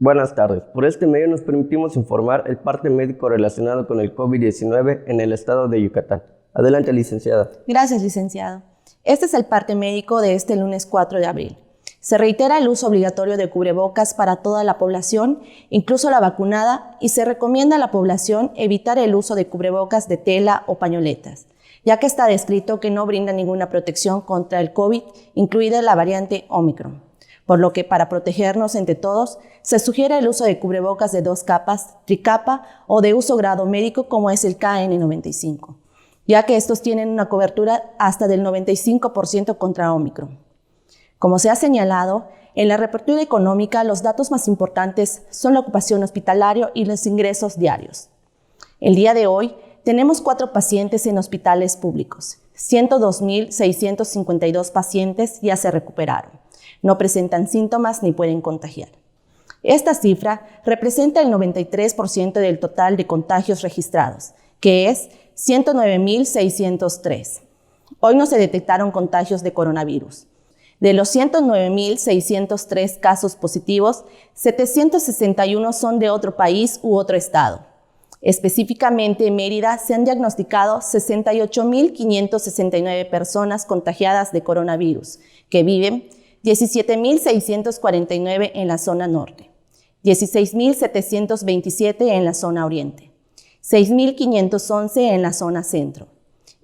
Buenas tardes. Por este medio nos permitimos informar el parte médico relacionado con el COVID-19 en el estado de Yucatán. Adelante, licenciada. Gracias, licenciado. Este es el parte médico de este lunes 4 de abril. Se reitera el uso obligatorio de cubrebocas para toda la población, incluso la vacunada, y se recomienda a la población evitar el uso de cubrebocas de tela o pañoletas, ya que está descrito que no brinda ninguna protección contra el COVID, incluida la variante Omicron. Por lo que para protegernos entre todos, se sugiere el uso de cubrebocas de 2 capas, tricapa o de uso grado médico como es el KN95, ya que estos tienen una cobertura hasta del 95% contra Omicron. Como se ha señalado, en la reapertura económica los datos más importantes son la ocupación hospitalaria y los ingresos diarios. El día de hoy tenemos 4 pacientes en hospitales públicos. 102.652 pacientes ya se recuperaron. No presentan síntomas ni pueden contagiar. Esta cifra representa el 93% del total de contagios registrados, que es 109.603. Hoy no se detectaron contagios de coronavirus. De los 109.603 casos positivos, 761 son de otro país u otro estado. Específicamente en Mérida se han diagnosticado 68.569 personas contagiadas de coronavirus, que viven 17.649 en la zona norte, 16.727 en la zona oriente, 6.511 en la zona centro,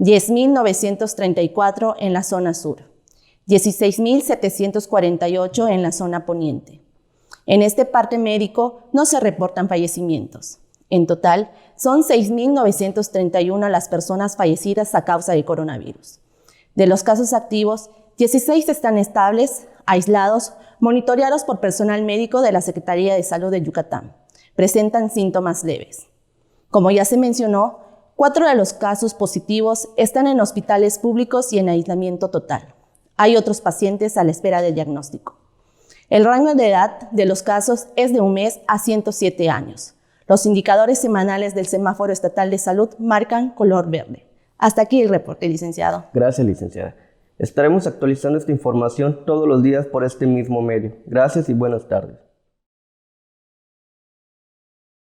10.934 en la zona sur, 16.748 en la zona poniente. En este parte médico no se reportan fallecimientos. En total, son 6.931 las personas fallecidas a causa de coronavirus. De los casos activos, 16 están estables, aislados, monitoreados por personal médico de la Secretaría de Salud de Yucatán. Presentan síntomas leves. Como ya se mencionó, 4 de los casos positivos están en hospitales públicos y en aislamiento total. Hay otros pacientes a la espera del diagnóstico. El rango de edad de los casos es de 1 mes a 107 años. Los indicadores semanales del Semáforo Estatal de Salud marcan color verde. Hasta aquí el reporte, licenciado. Gracias, licenciada. Estaremos actualizando esta información todos los días por este mismo medio. Gracias y buenas tardes.